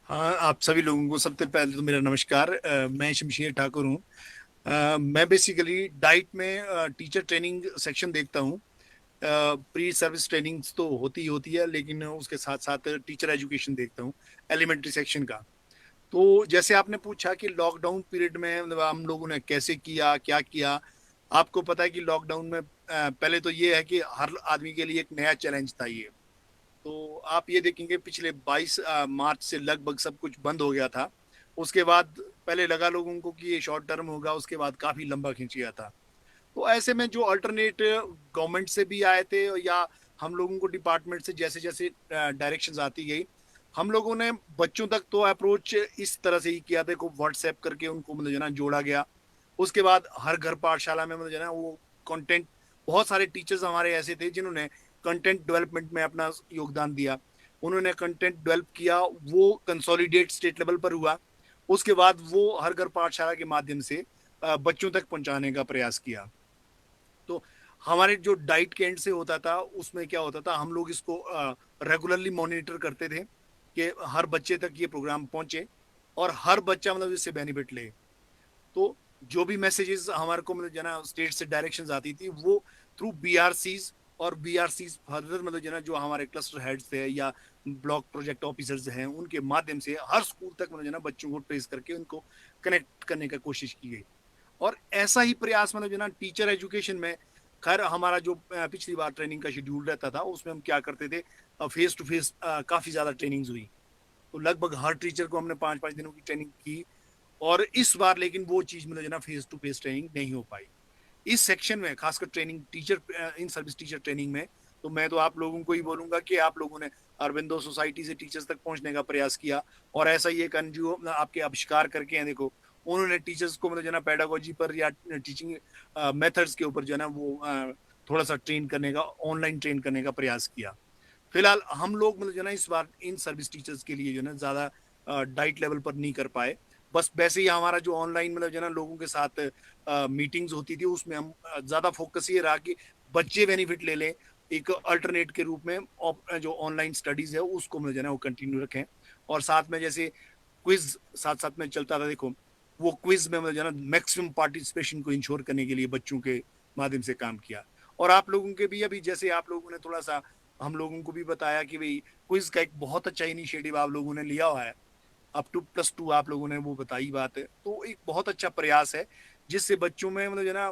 हाँ, आप सभी लोगों को सबसे पहले तो मेरा नमस्कार। मैं शमशेर ठाकुर हूँ। मैं बेसिकली डाइट में टीचर ट्रेनिंग सेक्शन देखता हूँ। प्री सर्विस ट्रेनिंग्स तो होती ही होती है, लेकिन उसके साथ साथ टीचर एजुकेशन देखता हूँ, एलिमेंट्री सेक्शन का। तो जैसे आपने पूछा कि लॉकडाउन पीरियड में मतलब हम लोगों ने कैसे किया, क्या किया। आपको पता है कि लॉकडाउन में पहले तो ये है कि हर आदमी के लिए एक नया चैलेंज था ये। तो आप ये देखेंगे पिछले 22 मार्च से लगभग सब कुछ बंद हो गया था। उसके बाद पहले लगा लोगों को कि ये शॉर्ट टर्म होगा, उसके बाद काफी लंबा खींच गया था। तो ऐसे में जो अल्टरनेट गवर्नमेंट से भी आए थे, या हम लोगों को डिपार्टमेंट से जैसे जैसे डायरेक्शंस आती गई, हम लोगों ने बच्चों तक तो अप्रोच इस तरह से ही किया था को व्हाट्सएप करके उनको मतलब जो है ना जोड़ा गया। उसके बाद हर घर पाठशाला में मतलब जो है ना वो कंटेंट, बहुत सारे टीचर्स हमारे ऐसे थे जिन्होंने कंटेंट डेवलपमेंट में अपना योगदान दिया। उन्होंने कंटेंट डेवलप किया, वो कंसोलिडेट स्टेट लेवल पर हुआ। उसके बाद वो हर घर पाठशाला के माध्यम से बच्चों तक पहुंचाने का प्रयास किया। तो हमारे जो डाइट के एंड से होता था उसमें क्या होता था, हम लोग इसको रेगुलरली मॉनिटर करते थे कि हर बच्चे तक ये प्रोग्राम पहुंचे और हर बच्चा मतलब इससे बेनिफिट ले। तो जो भी मैसेजेस हमारे को मतलब जना स्टेट से डायरेक्शंस आती थी वो थ्रू बीआरसीज, और बीआरसीज फर्दर मतलब जना जो हमारे क्लस्टर हेड्स थे या ब्लॉक प्रोजेक्ट ऑफिसर्स हैं उनके माध्यम से हर स्कूल तक मतलब जना बच्चों को ट्रेस करके उनको कनेक्ट करने का कोशिश की गई। और ऐसा ही प्रयास मतलब जो ना टीचर एजुकेशन में, खैर हमारा जो पिछली बार ट्रेनिंग का शेड्यूल रहता था उसमें हम क्या करते थे, फेस टू फेस काफी ज्यादा ट्रेनिंग्स हुई। तो लगभग हर टीचर को हमने 5-5 दिनों की ट्रेनिंग की। और इस बार लेकिन वो चीज मतलब जो ना फेस टू फेस ट्रेनिंग नहीं हो पाई इस सेक्शन में, खासकर training teacher in service teacher training में। तो मैं तो आप लोगों को ही बोलूंगा कि आप लोगों ने अरविंदो सोसाइटी से टीचर्स तक पहुंचने का प्रयास किया। और ऐसा ही एक एनजीओ आपके आविष्कार करके हैं, देखो उन्होंने टीचर्स को मतलब जो ना पेडागोजी पर या टीचिंग मेथड्स के ऊपर जो है ना वो थोड़ा सा ट्रेन करने का, ऑनलाइन ट्रेन करने का प्रयास किया। फिलहाल हम लोग मतलब जो ना इस बार इन सर्विस टीचर्स के लिए जो ना ज्यादा डाइट लेवल पर नहीं कर पाए। बस वैसे ही हमारा जो ऑनलाइन मतलब जो ना लोगों के साथ मीटिंग्स होती थी उसमें हम ज्यादा फोकस ये रहा कि बच्चे बेनिफिट ले लें, एक अल्टरनेट के रूप में जो ऑनलाइन स्टडीज है उसको मतलब जो ना वो कंटिन्यू रखें। और साथ में जैसे क्विज साथ साथ में चलता था, देखो वो क्विज में मतलब जो ना मैक्सिमम पार्टिसिपेशन को इंश्योर करने के लिए बच्चों के माध्यम से काम किया। और आप लोगों के भी अभी जैसे आप लोगों ने थोड़ा सा हम लोगों को भी बताया कि भाई क्विज का एक बहुत अच्छा इनिशिएटिव आप लोगों ने लिया हुआ है। अप टू +2 आप लोगों ने वो बताई बात है, तो एक बहुत अच्छा प्रयास है जिससे बच्चों में मतलब जो ना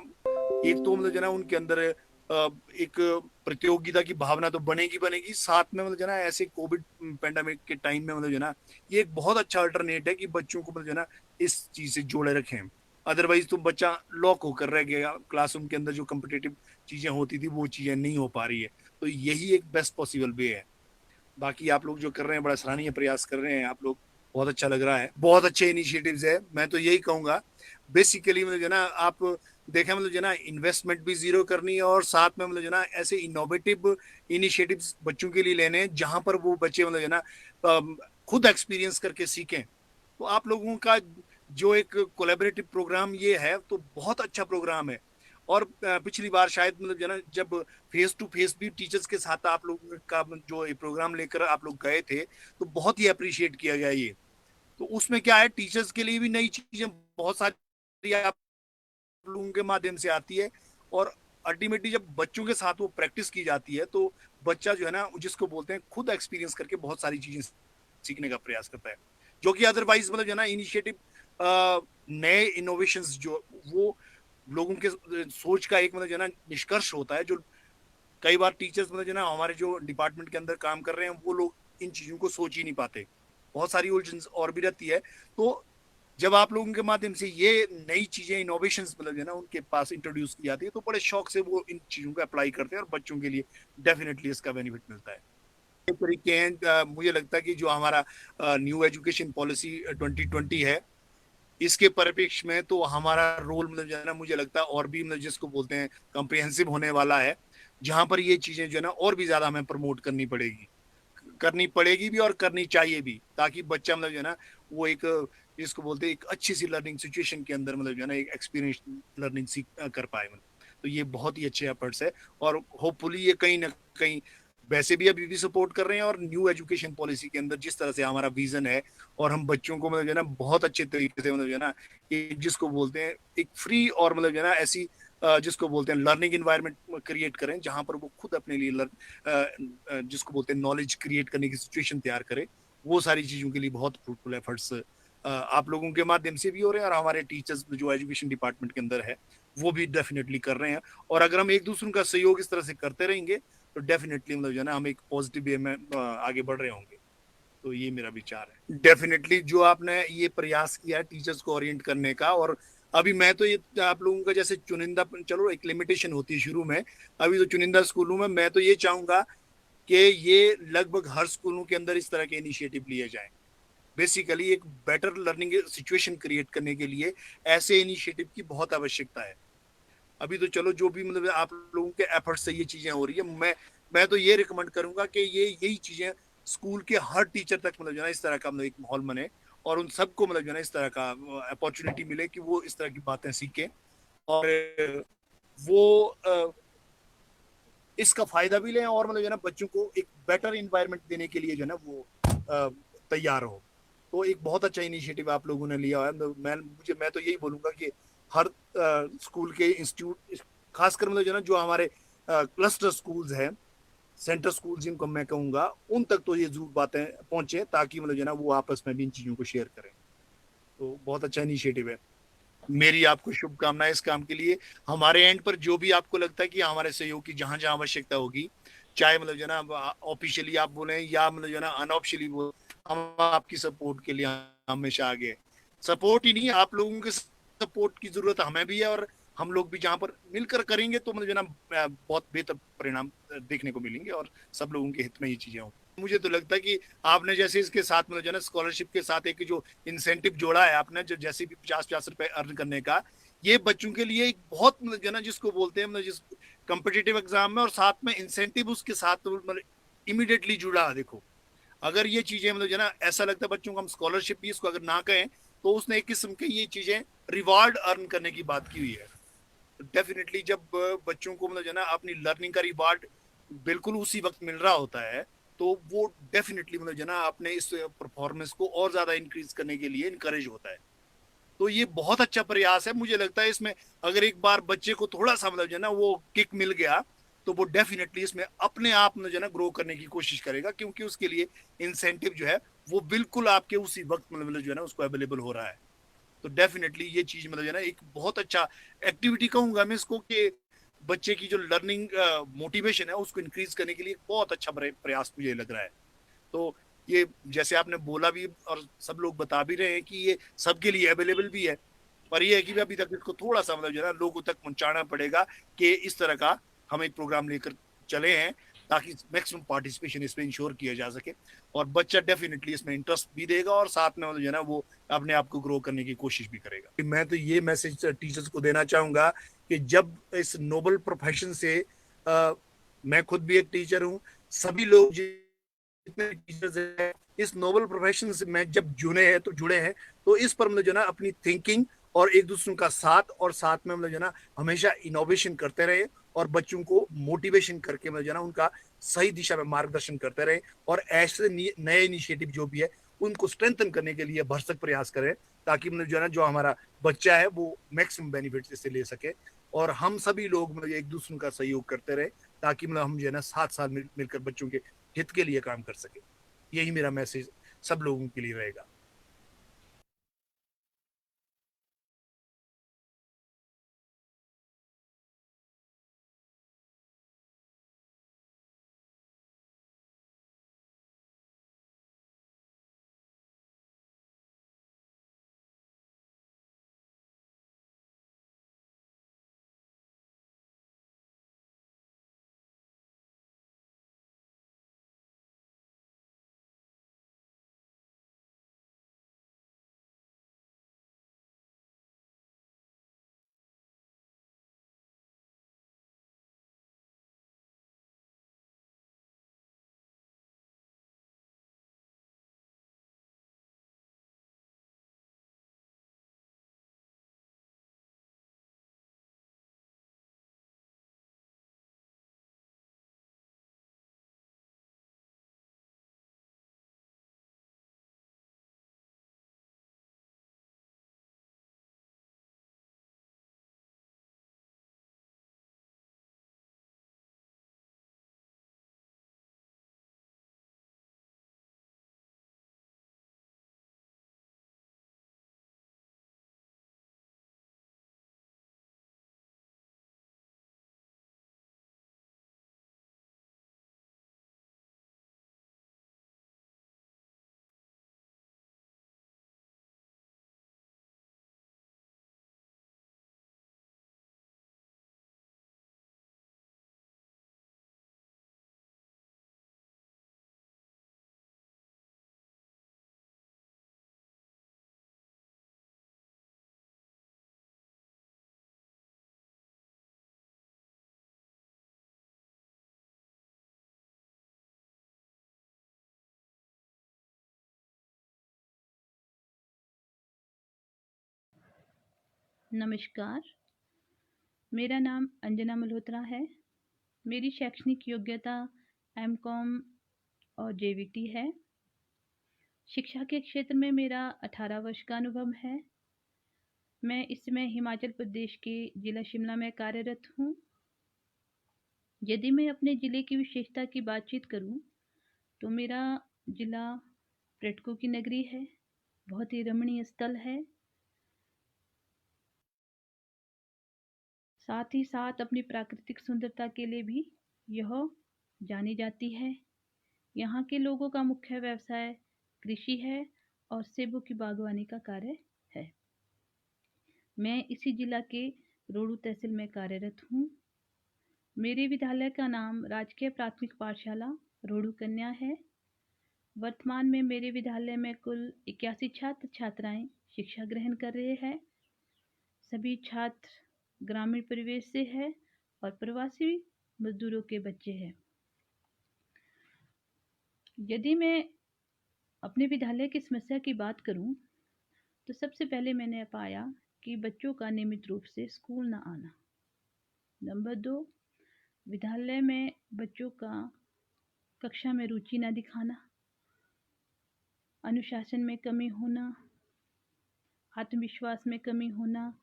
एक तो मतलब जो ना उनके अंदर एक प्रतियोगिता की भावना तो बनेगी बनेगी, साथ में मतलब जो ना ऐसे कोविड पेंडेमिक के टाइम में मतलब जो ना ये एक बहुत अच्छा अल्टरनेट है कि बच्चों को मतलब जो ना इस चीज से जोड़े रखें। अदरवाइज तो बच्चा लॉक होकर रह गया क्लासरूम के अंदर, जो कम्पिटेटिव चीजें होती थी वो चीजें नहीं हो पा रही है। तो यही एक बेस्ट पॉसिबल वे है। बाकी आप लोग जो कर रहे हैं बड़ा सराहनीय प्रयास कर रहे हैं आप लोग, बहुत अच्छा लग रहा है, बहुत अच्छे इनिशिएटिव्स है। मैं तो यही कहूंगा बेसिकली मतलब जो ना आप देखें मतलब जो ना इन्वेस्टमेंट भी जीरो करनी है, और साथ में मतलब जो ना ऐसे इनोवेटिव इनिशिएटिव्स बच्चों के लिए लेने हैं जहां पर वो बच्चे मतलब जो ना खुद एक्सपीरियंस करके सीखें। तो आप लोगों का जो एक कोलेबरेटिव प्रोग्राम ये है तो बहुत अच्छा प्रोग्राम है। और पिछली बार शायद मतलब जो ना जब फेस टू फेस भी टीचर्स के साथ आप लोग का जो ये प्रोग्राम लेकर आप लोग गए थे तो बहुत ही अप्रिशिएट किया गया ये। तो उसमें क्या है, टीचर्स के लिए भी नई चीजें बहुत सारी आप लोगों के माध्यम से आती है। और अल्टीमेटली जब बच्चों के साथ वो प्रैक्टिस की जाती है तो बच्चा जो है ना जिसको बोलते हैं खुद एक्सपीरियंस करके बहुत सारी चीजें सीखने का प्रयास करता है। जो कि अदरवाइज मतलब जो है ना इनिशिएटिव, नए इनोवेशंस जो वो लोगों के सोच का एक मतलब जो है ना निष्कर्ष होता है, जो कई बार टीचर्स मतलब जो ना हमारे जो डिपार्टमेंट के अंदर काम कर रहे हैं वो लोग इन चीजों को सोच ही नहीं पाते। बहुत सारी उलझन और भी रहती है। तो जब आप लोगों के माध्यम से ये नई चीजें इनोवेशंस मतलब जो ना उनके पास इंट्रोड्यूस की जाती है तो बड़े शौक से वो इन चीजों को अप्लाई करते हैं और बच्चों के लिए डेफिनेटली इसका बेनिफिट मिलता है। ये तरीके हैं। मुझे लगता है कि जो हमारा न्यू एजुकेशन पॉलिसी 2020 है इसके परिप्रेक्ष्य में तो हमारा रोल मतलब जो है ना मुझे लगता है और भी मतलब जिसको बोलते हैं कॉम्प्रिहेंसिव होने वाला है, जहां पर ये चीजें जो है ना और भी ज्यादा हमें प्रमोट करनी पड़ेगी भी और करनी चाहिए भी, ताकि बच्चा मतलब जो है ना वो एक जिसको बोलते हैं एक अच्छी सी लर्निंग सिचुएशन के अंदर मतलब जो है ना एक एक्सपीरियंस लर्निंग सीख कर पाए मतलब। तो ये बहुत ही अच्छे एफर्ट्स है और होपफुली ये कहीं ना कहीं वैसे भी अभी भी सपोर्ट कर रहे हैं, और न्यू एजुकेशन पॉलिसी के अंदर जिस तरह से हमारा विजन है, और हम बच्चों को मतलब जो है ना बहुत अच्छे तरीके से मतलब जो है ना एक जिसको बोलते हैं एक फ्री और मतलब जो है ना ऐसी जिसको बोलते हैं लर्निंग इन्वायरमेंट क्रिएट करें, जहां पर वो खुद अपने लिए जिसको बोलते हैं नॉलेज क्रिएट करने की सिचुएशन तैयार करें। वो सारी चीजों के लिए बहुत फ्रूटफुल एफर्ट्स आप लोगों के माध्यम से भी हो रहे हैं, और हमारे टीचर्स जो एजुकेशन डिपार्टमेंट के अंदर है वो भी डेफिनेटली कर रहे हैं। और अगर हम एक दूसरों का सहयोग इस तरह से करते रहेंगे तो डेफिनेटली मतलब जो है ना हम एक पॉजिटिव वे में आगे बढ़ रहे होंगे। तो ये मेरा विचार है। डेफिनेटली जो आपने ये प्रयास किया है टीचर्स को ओरिएंट करने का, और अभी मैं तो ये आप लोगों का जैसे चुनिंदा, चलो एक लिमिटेशन होती है शुरू में, अभी तो चुनिंदा स्कूलों में मैं तो ये चाहूंगा कि ये लगभग हर स्कूलों के अंदर इस तरह के इनिशिएटिव लिए जाएं। बेसिकली एक बेटर लर्निंग सिचुएशन क्रिएट करने के लिए ऐसे इनिशिएटिव की बहुत आवश्यकता है। अभी तो चलो जो भी मतलब आप लोगों के एफर्ट से ये चीजें हो रही है, मैं तो ये रिकमेंड करूंगा कि ये यही चीजें स्कूल के हर टीचर तक मतलब जो है ना इस तरह का मतलब एक माहौल बने, और उन सबको मतलब जो है ना इस तरह का अपॉर्चुनिटी मिले कि वो इस तरह की बातें सीखें, और वो इसका फायदा भी लें, और मतलब जो है ना बच्चों को एक बेटर इन्वायरमेंट देने के लिए जो है ना वो तैयार हो। तो एक बहुत अच्छा इनिशिएटिव आप लोगों ने लिया है। मैं तो यही बोलूंगा कि हर स्कूल के इंस्टीट्यूट, खासकर मतलब जो है ना जो हमारे क्लस्टर स्कूल्स हैं, सेंटर स्कूल जिनको मैं कहूंगा, उन तक तो ये जरूर बातें पहुंचे, ताकि मतलब जो है ना वो आपस में भी इन चीजों को शेयर करें। तो बहुत अच्छा इनिशिएटिव है। मेरी आपको शुभकामनाएं इस काम के लिए। हमारे एंड पर जो भी आपको लगता है कि हमारे सहयोग की जहां जहां आवश्यकता होगी, चाहे मतलब जो है ना ऑफिशियली आप बोले या मतलब जो है ना अनऑफिशियली बोले, हम आपकी सपोर्ट के लिए हमेशा आगे हैं। सपोर्ट ही नहीं, आप लोगों के सपोर्ट की जरूरत हमें भी है, और हम लोग भी जहां पर मिलकर करेंगे तो मतलब जो है ना बहुत बेहतर परिणाम देखने को मिलेंगे, और सब लोगों के हित में ये चीजें होंगी। मुझे तो लगता है कि आपने जैसे इसके साथ मतलब जो है ना स्कॉलरशिप के साथ एक जो इंसेंटिव जोड़ा है आपने, जो जैसे भी 50-50 रुपए अर्न करने का, ये बच्चों के लिए एक बहुत मतलब जो है ना जिसको बोलते हैं मतलब जिस कम्पिटेटिव एग्जाम में, और साथ में इंसेंटिव उसके साथ तो मतलब इमीडिएटली जुड़ा है। देखो, अगर ये चीजें मतलब जो है ना ऐसा लगता है बच्चों को हम स्कॉलरशिप भी इसको अगर ना कहें, तो उसने एक किस्म के ये चीजें रिवार्ड अर्न करने की बात की हुई है। डेफिनेटली जब बच्चों को मतलब जो है ना अपनी लर्निंग का रिवार्ड बिल्कुल उसी वक्त मिल रहा होता है, तो वो डेफिनेटली मतलब जो है ना अपने इस परफॉर्मेंस को और ज्यादा इंक्रीज करने के लिए इनकरेज होता है। तो ये बहुत अच्छा प्रयास है। मुझे लगता है इसमें अगर एक बार बच्चे को थोड़ा सा मतलब जो है ना वो किक मिल गया, तो वो डेफिनेटली इसमें अपने आप में जो है ना ग्रो करने की कोशिश करेगा, क्योंकि उसके लिए इंसेंटिव जो है वो बिल्कुल आपके उसी वक्त मतलब जो है ना उसको अवेलेबल हो रहा है। तो डेफिनेटली ये चीज मतलब है ना एक बहुत अच्छा एक्टिविटी कहूंगा मैं इसको, कि बच्चे की जो लर्निंग मोटिवेशन है उसको इंक्रीज करने के लिए एक बहुत अच्छा प्रयास मुझे लग रहा है। तो ये जैसे आपने बोला भी और सब लोग बता भी रहे हैं कि ये सबके लिए अवेलेबल भी है, पर ये है कि अभी तक इसको थोड़ा सा मतलब जो है ना लोगों तक पहुंचाना पड़ेगा कि इस तरह का हम एक प्रोग्राम लेकर चले हैं, ताकि मैक्सिमम पार्टिसिपेशन इसमें इंश्योर किया जा सके, और बच्चा डेफिनेटली इसमें इंटरेस्ट भी देगा, और साथ में मतलब जो है ना वो अपने आप को ग्रो करने की कोशिश भी करेगा। मैं तो ये मैसेज टीचर्स को देना चाहूंगा कि जब इस नोबल प्रोफेशन से मैं खुद भी एक टीचर हूँ, सभी लोग जितने टीचर्स हैं इस नोबल प्रोफेशन से में जब जुड़े हैं, तो इस पर मतलब जो है ना अपनी थिंकिंग और एक दूसरों का साथ, और साथ में मतलब जो है ना हमेशा इनोवेशन करते रहे, और बच्चों को मोटिवेशन करके मतलब जो है ना उनका सही दिशा में मार्गदर्शन करते रहे, और ऐसे नए इनिशिएटिव जो भी है उनको स्ट्रेंथन करने के लिए भरसक प्रयास करें, ताकि मतलब जो है ना जो हमारा बच्चा है वो मैक्सिमम बेनिफिट इससे ले सके, और हम सभी लोग मतलब एक दूसरों का सहयोग करते रहे, ताकि मतलब हम जो है ना साथ साथ मिलकर बच्चों के हित के लिए काम कर सके। यही मेरा मैसेज सब लोगों के लिए रहेगा। नमस्कार, मेरा नाम अंजना मल्होत्रा है। मेरी शैक्षणिक योग्यता एमकॉम और जेवीटी है। शिक्षा के क्षेत्र में मेरा 18 वर्ष का अनुभव है। मैं इस समय हिमाचल प्रदेश के ज़िला शिमला में कार्यरत हूँ। यदि मैं अपने ज़िले की विशेषता की बातचीत करूँ, तो मेरा ज़िला पर्यटकों की नगरी है, बहुत ही रमणीय स्थल है। साथ ही साथ अपनी प्राकृतिक सुंदरता के लिए भी यह जानी जाती है। यहाँ के लोगों का मुख्य व्यवसाय कृषि है और सेबों की बागवानी का कार्य है। मैं इसी जिला के रोहडू तहसील में कार्यरत हूँ। मेरे विद्यालय का नाम राजकीय प्राथमिक पाठशाला रोहडू कन्या है। वर्तमान में मेरे विद्यालय में कुल 81 छात्र छात्राएं शिक्षा ग्रहण कर रहे हैं। सभी छात्र ग्रामीण परिवेश से है और प्रवासी मजदूरों के बच्चे हैं। यदि मैं अपने विद्यालय की समस्या की बात करूं, तो सबसे पहले मैंने पाया कि बच्चों का नियमित रूप से स्कूल ना आना। नंबर 2, विद्यालय में बच्चों का कक्षा में रुचि ना दिखाना, अनुशासन में कमी होना, आत्मविश्वास में कमी होना,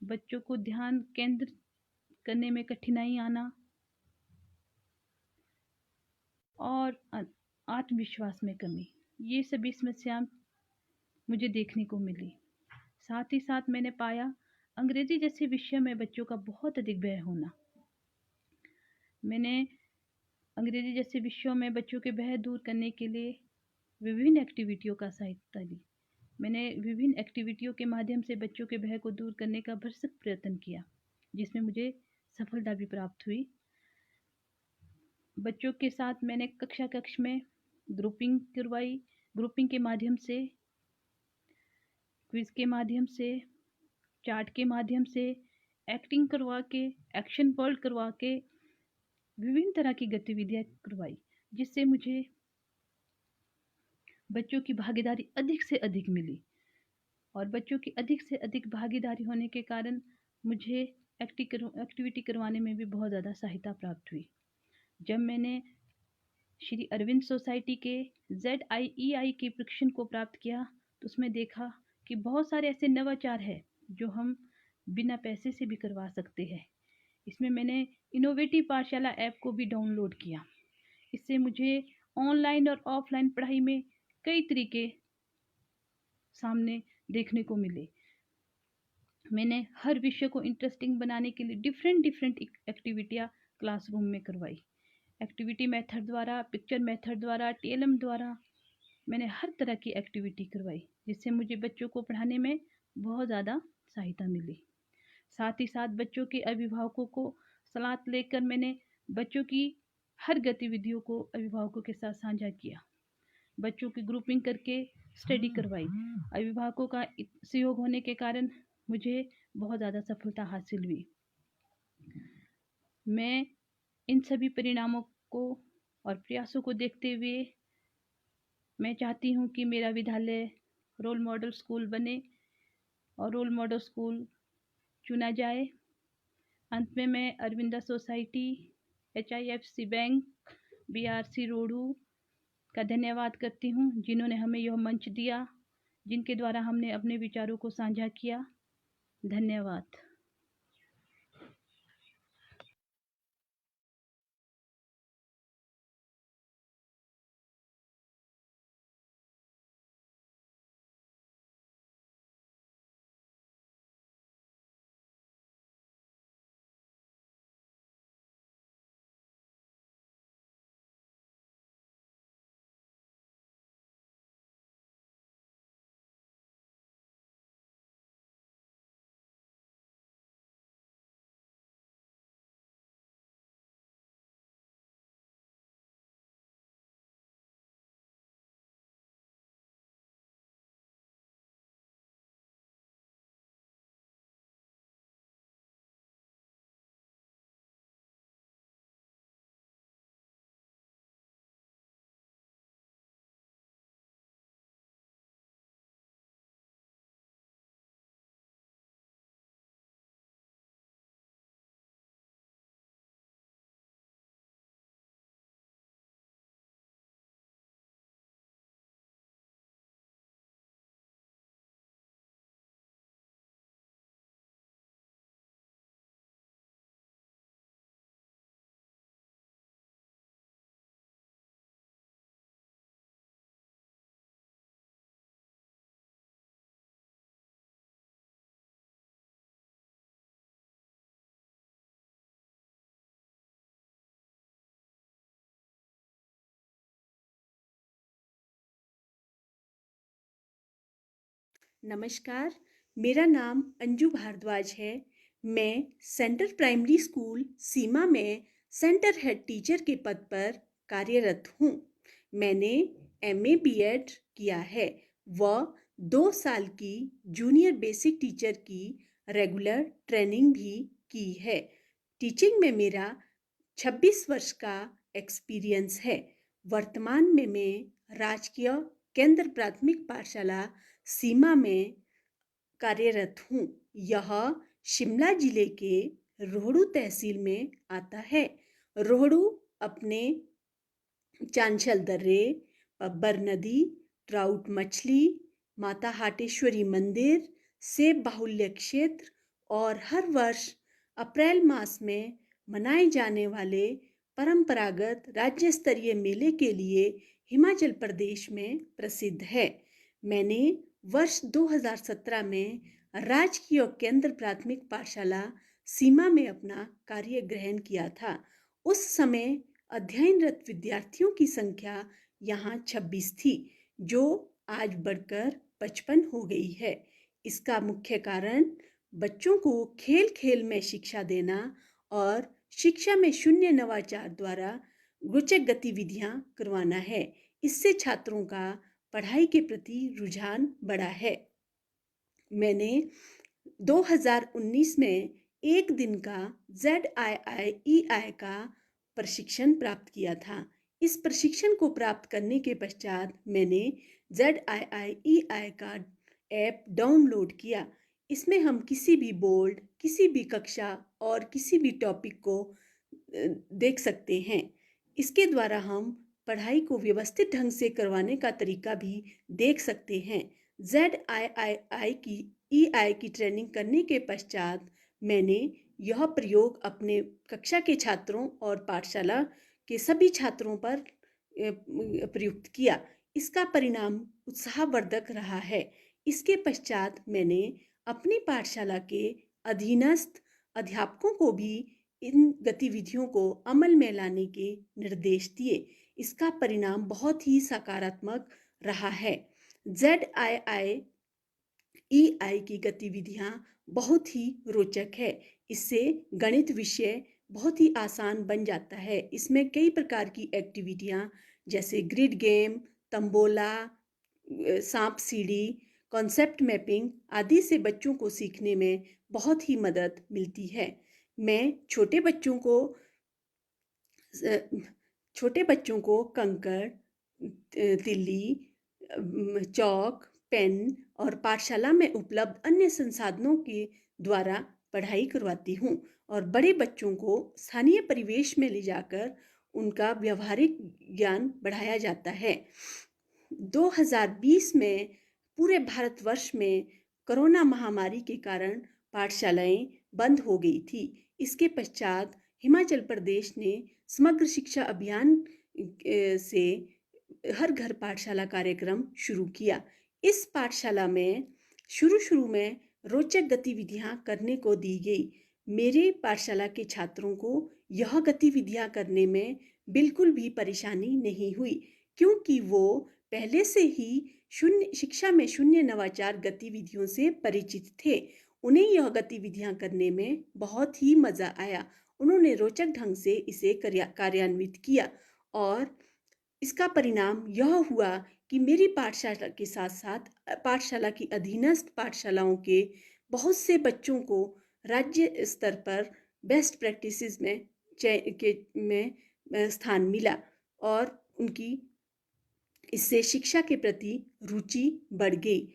बच्चों को ध्यान केंद्रित करने में कठिनाई आना और आत्मविश्वास में कमी। ये सभी समस्या मुझे देखने को मिली। साथ ही साथ मैंने पाया अंग्रेजी जैसे विषय में बच्चों का बहुत अधिक व्यय होना। मैंने अंग्रेजी जैसे विषयों में बच्चों के भय दूर करने के लिए विभिन्न एक्टिविटियों का सहायता ली। मैंने विभिन्न एक्टिविटियों के माध्यम से बच्चों के भय को दूर करने का भरसक प्रयत्न किया, जिसमें मुझे सफलता भी प्राप्त हुई। बच्चों के साथ मैंने कक्ष में ग्रुपिंग करवाई। ग्रुपिंग के माध्यम से, क्विज के माध्यम से, चार्ट के माध्यम से, एक्टिंग करवा के, एक्शन वर्ड करवा के विभिन्न तरह की गतिविधियां करवाई, जिससे मुझे बच्चों की भागीदारी अधिक से अधिक मिली। और बच्चों की अधिक से अधिक भागीदारी होने के कारण मुझे एक्टिविटी करवाने में भी बहुत ज़्यादा सहायता प्राप्त हुई। जब मैंने श्री अरविंद सोसाइटी के ZIEI के प्रशिक्षण को प्राप्त किया, तो उसमें देखा कि बहुत सारे ऐसे नवाचार हैं जो हम बिना पैसे से भी करवा सकते हैं। इसमें मैंने इनोवेटिव पाठशाला ऐप को भी डाउनलोड किया। इससे मुझे ऑनलाइन और ऑफलाइन पढ़ाई में कई तरीके सामने देखने को मिले। मैंने हर विषय को इंटरेस्टिंग बनाने के लिए डिफरेंट एक्टिविटियाँ क्लासरूम में करवाई। एक्टिविटी मेथड द्वारा, पिक्चर मेथड द्वारा, TLM द्वारा मैंने हर तरह की एक्टिविटी करवाई, जिससे मुझे बच्चों को पढ़ाने में बहुत ज़्यादा सहायता मिली। साथ ही साथ बच्चों के अभिभावकों को सलाह लेकर मैंने बच्चों की हर गतिविधियों को अभिभावकों के साथ साझा किया। बच्चों की ग्रुपिंग करके स्टडी करवाई। अभिभावकों का सहयोग होने के कारण मुझे बहुत ज़्यादा सफलता हासिल हुई। मैं इन सभी परिणामों को और प्रयासों को देखते हुए मैं चाहती हूँ कि मेरा विद्यालय रोल मॉडल स्कूल बने और रोल मॉडल स्कूल चुना जाए। अंत में मैं Aravinda society, HIFC bank, BRC Rohru का धन्यवाद करती हूँ, जिन्होंने हमें यह मंच दिया, जिनके द्वारा हमने अपने विचारों को साझा किया। धन्यवाद। नमस्कार, मेरा नाम अंजू भारद्वाज है। मैं सेंट्रल प्राइमरी स्कूल सीमा में सेंटर हेड टीचर के पद पर कार्यरत हूँ। मैंने एमए बीएड किया है व 2 साल की जूनियर बेसिक टीचर की रेगुलर ट्रेनिंग भी की है। टीचिंग में मेरा 26 वर्ष का एक्सपीरियंस है। वर्तमान में मैं राजकीय केंद्र प्राथमिक पाठशाला सीमा में कार्यरत हूँ। यह शिमला जिले के रोहड़ू तहसील में आता है। रोहड़ू अपने चांचल दर्रे, बब्बर नदी, ट्राउट मछली, माता हाटेश्वरी मंदिर, सेब बाहुल्य क्षेत्र और हर वर्ष अप्रैल मास में मनाए जाने वाले परंपरागत राज्य स्तरीय मेले के लिए हिमाचल प्रदेश में प्रसिद्ध है। मैंने वर्ष 2017 में राजकीय केंद्र प्राथमिक पाठशाला सीमा में अपना कार्य ग्रहण किया था। उस समय अध्ययनरत विद्यार्थियों की संख्या यहाँ 26 थी, जो आज बढ़कर 55 हो गई है। इसका मुख्य कारण बच्चों को खेल खेल में शिक्षा देना और शिक्षा में शून्य नवाचार द्वारा रोचक गतिविधियां करवाना है। इससे छात्रों का पढ़ाई के प्रति रुझान बढ़ा है। मैंने 2019 में एक दिन का ZIIEI का प्रशिक्षण प्राप्त किया था। इस प्रशिक्षण को प्राप्त करने के पश्चात मैंने ZIIEI का ऐप डाउनलोड किया। इसमें हम किसी भी बोर्ड, किसी भी कक्षा और किसी भी टॉपिक को देख सकते हैं। इसके द्वारा हम पढ़ाई को व्यवस्थित ढंग से करवाने का तरीका भी देख सकते हैं। ZIII की ट्रेनिंग करने के पश्चात मैंने यह प्रयोग अपने कक्षा के छात्रों और पाठशाला के सभी छात्रों पर प्रयुक्त किया। इसका परिणाम उत्साहवर्धक रहा है। इसके पश्चात मैंने अपनी पाठशाला के अधीनस्थ अध्यापकों को भी इन गतिविधियों को अमल में लाने के निर्देश दिए। इसका परिणाम बहुत ही सकारात्मक रहा है। ZIIEI की गतिविधियां बहुत ही रोचक है। इससे गणित विषय बहुत ही आसान बन जाता है। इसमें कई प्रकार की एक्टिविटियां जैसे ग्रिड गेम, तंबोला, सांप सीढ़ी, कॉन्सेप्ट मैपिंग आदि से बच्चों को सीखने में बहुत ही मदद मिलती है। मैं छोटे बच्चों को कंकड़, तिल्ली, चौक, पेन और पाठशाला में उपलब्ध अन्य संसाधनों के द्वारा पढ़ाई करवाती हूँ और बड़े बच्चों को स्थानीय परिवेश में ले जाकर उनका व्यवहारिक ज्ञान बढ़ाया जाता है। 2020 में पूरे भारतवर्ष में कोरोना महामारी के कारण पाठशालाएं बंद हो गई थी। इसके पश्चात हिमाचल प्रदेश ने समग्र शिक्षा अभियान से हर घर पाठशाला कार्यक्रम शुरू किया। इस पाठशाला में शुरू में रोचक गतिविधियां करने को दी गई। मेरे पाठशाला के छात्रों को यह गतिविधियां करने में बिल्कुल भी परेशानी नहीं हुई, क्योंकि वो पहले से ही शिक्षा में शून्य नवाचार गतिविधियों से परिचित थे। उन्हें यह गतिविधियां करने में बहुत ही मजा आया। उन्होंने रोचक ढंग से इसे कार्यान्वित किया और इसका परिणाम यह हुआ कि मेरी पाठशाला के साथ साथ पाठशाला की अधीनस्थ पाठशालाओं के बहुत से बच्चों को राज्य स्तर पर बेस्ट प्रैक्टिसेस में स्थान मिला और उनकी इससे शिक्षा के प्रति रुचि बढ़ गई।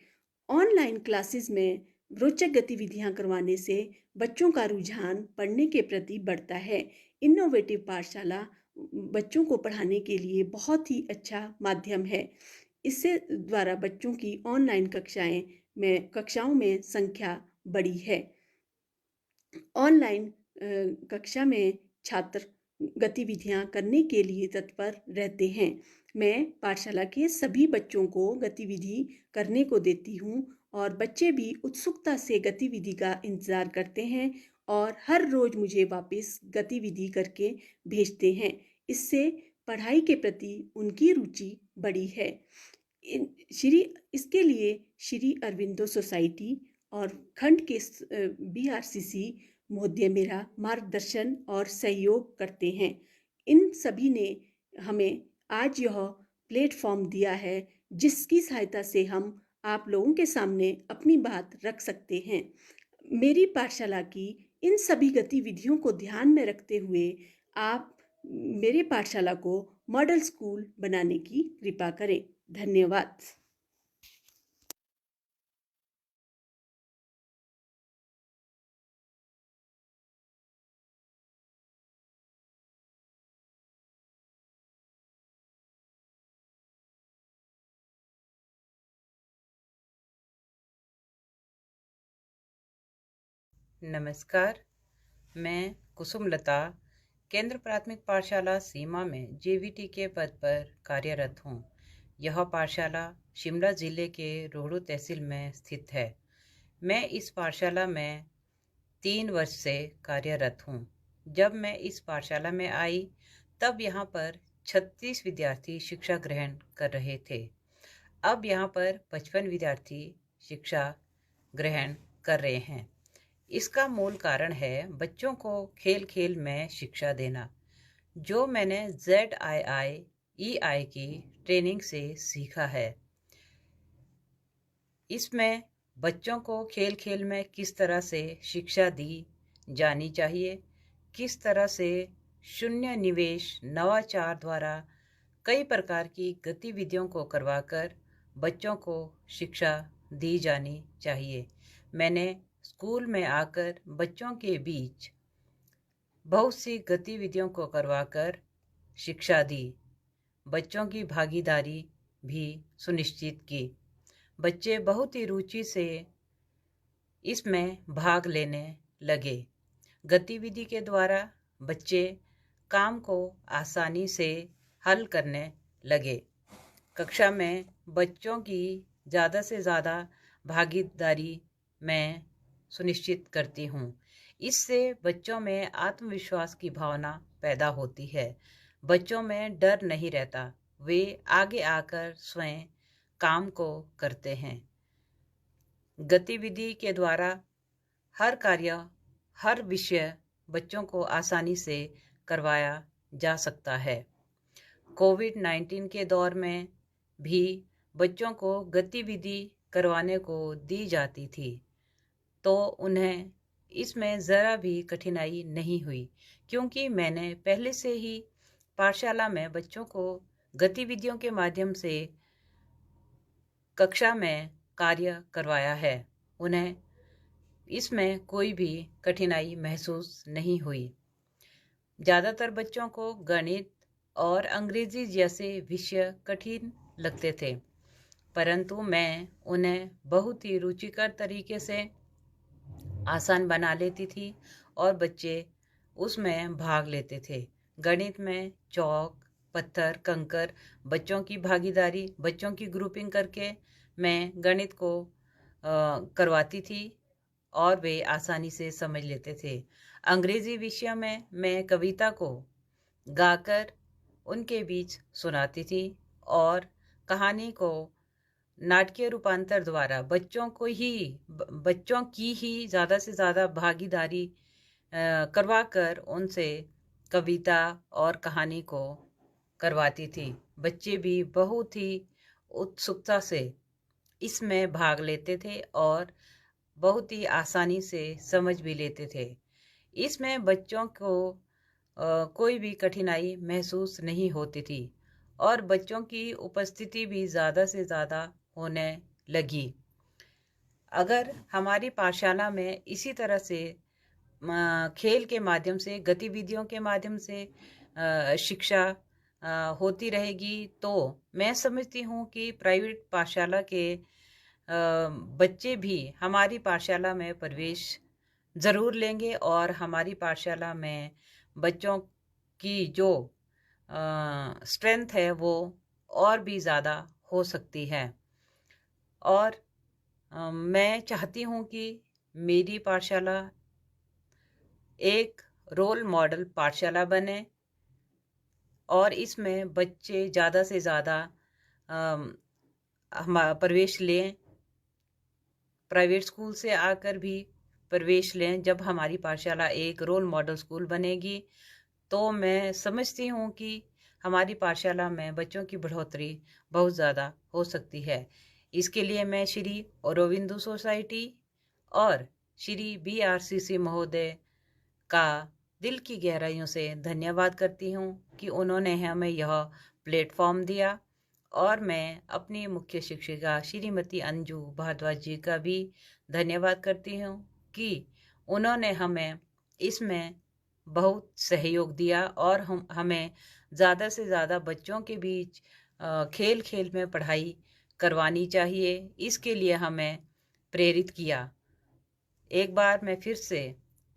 ऑनलाइन क्लासेस में रोचक गतिविधियां करवाने से बच्चों का रुझान पढ़ने के प्रति बढ़ता है। इनोवेटिव पाठशाला बच्चों को पढ़ाने के लिए बहुत ही अच्छा माध्यम है। इससे द्वारा बच्चों की ऑनलाइन कक्षाओं में संख्या बढ़ी है। ऑनलाइन कक्षा में छात्र गतिविधियां करने के लिए तत्पर रहते हैं। मैं पाठशाला के सभी बच्चों को गतिविधि करने को देती हूँ और बच्चे भी उत्सुकता से गतिविधि का इंतज़ार करते हैं और हर रोज़ मुझे वापस गतिविधि करके भेजते हैं। इससे पढ़ाई के प्रति उनकी रुचि बढ़ी है। इसके लिए श्री अरविंदो सोसाइटी और खंड के BRCC महोदय मेरा मार्गदर्शन और सहयोग करते हैं। इन सभी ने हमें आज यह प्लेटफॉर्म दिया है जिसकी सहायता से हम आप लोगों के सामने अपनी बात रख सकते हैं। मेरी पाठशाला की इन सभी गतिविधियों को ध्यान में रखते हुए आप मेरे पाठशाला को मॉडल स्कूल बनाने की कृपा करें। धन्यवाद। नमस्कार, मैं कुसुमलता केंद्र प्राथमिक पाठशाला सीमा में JVT के पद पर कार्यरत हूँ। यह पाठशाला शिमला जिले के रोहड़ू तहसील में स्थित है। मैं इस पाठशाला में 3 वर्ष से कार्यरत हूँ। जब मैं इस पाठशाला में आई तब यहाँ पर 36 विद्यार्थी शिक्षा ग्रहण कर रहे थे। अब यहाँ पर 55 विद्यार्थी शिक्षा ग्रहण कर रहे हैं। इसका मूल कारण है बच्चों को खेल खेल में शिक्षा देना, जो मैंने ZIIEI की ट्रेनिंग से सीखा है। इसमें बच्चों को खेल खेल में किस तरह से शिक्षा दी जानी चाहिए, किस तरह से शून्य निवेश नवाचार द्वारा कई प्रकार की गतिविधियों को करवाकर बच्चों को शिक्षा दी जानी चाहिए। मैंने स्कूल में आकर बच्चों के बीच बहुत सी गतिविधियों को करवाकर शिक्षा दी। बच्चों की भागीदारी भी सुनिश्चित की। बच्चे बहुत ही रुचि से इसमें भाग लेने लगे। गतिविधि के द्वारा बच्चे काम को आसानी से हल करने लगे। कक्षा में बच्चों की ज़्यादा से ज़्यादा भागीदारी मैं सुनिश्चित करती हूँ। इससे बच्चों में आत्मविश्वास की भावना पैदा होती है। बच्चों में डर नहीं रहता, वे आगे आकर स्वयं काम को करते हैं। गतिविधि के द्वारा हर कार्य, हर विषय बच्चों को आसानी से करवाया जा सकता है। कोविड-19 के दौर में भी बच्चों को गतिविधि करवाने को दी जाती थी, तो उन्हें इसमें ज़रा भी कठिनाई नहीं हुई, क्योंकि मैंने पहले से ही पाठशाला में बच्चों को गतिविधियों के माध्यम से कक्षा में कार्य करवाया है। उन्हें इसमें कोई भी कठिनाई महसूस नहीं हुई। ज़्यादातर बच्चों को गणित और अंग्रेजी जैसे विषय कठिन लगते थे, परंतु मैं उन्हें बहुत ही रुचिकर तरीके से आसान बना लेती थी और बच्चे उसमें भाग लेते थे। गणित में चौक, पत्थर, कंकर, बच्चों की भागीदारी, बच्चों की ग्रुपिंग करके मैं गणित को करवाती थी और वे आसानी से समझ लेते थे। अंग्रेजी विषय में मैं कविता को गाकर उनके बीच सुनाती थी और कहानी को नाटकीय रूपांतर द्वारा बच्चों की ही ज़्यादा से ज़्यादा भागीदारी करवाकर उनसे कविता और कहानी को करवाती थी। बच्चे भी बहुत ही उत्सुकता से इसमें भाग लेते थे और बहुत ही आसानी से समझ भी लेते थे। इसमें बच्चों को कोई भी कठिनाई महसूस नहीं होती थी और बच्चों की उपस्थिति भी ज़्यादा से ज़्यादा होने लगी। अगर हमारी पाठशाला में इसी तरह से खेल के माध्यम से, गतिविधियों के माध्यम से शिक्षा होती रहेगी, तो मैं समझती हूँ कि प्राइवेट पाठशाला के बच्चे भी हमारी पाठशाला में प्रवेश ज़रूर लेंगे और हमारी पाठशाला में बच्चों की जो स्ट्रेंथ है वो और भी ज़्यादा हो सकती है। और मैं चाहती हूँ कि मेरी पाठशाला एक रोल मॉडल पाठशाला बने और इसमें बच्चे ज़्यादा से ज़्यादा हम प्रवेश लें, प्राइवेट स्कूल से आकर भी प्रवेश लें। जब हमारी पाठशाला एक रोल मॉडल स्कूल बनेगी, तो मैं समझती हूँ कि हमारी पाठशाला में बच्चों की बढ़ोतरी बहुत ज़्यादा हो सकती है। इसके लिए मैं श्री औरोबिंदु सोसाइटी और श्री BRCC महोदय का दिल की गहराइयों से धन्यवाद करती हूँ कि उन्होंने हमें यह प्लेटफॉर्म दिया, और मैं अपनी मुख्य शिक्षिका श्रीमती अंजू भारद्वाज जी का भी धन्यवाद करती हूँ कि उन्होंने हमें इसमें बहुत सहयोग दिया और हमें ज़्यादा से ज़्यादा बच्चों के बीच खेल खेल में पढ़ाई करवानी चाहिए, इसके लिए हमें प्रेरित किया। एक बार मैं फिर से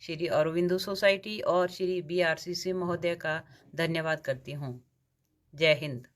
श्री औरोबिंदु सोसाइटी और श्री BRCC महोदय का धन्यवाद करती हूँ। जय हिंद।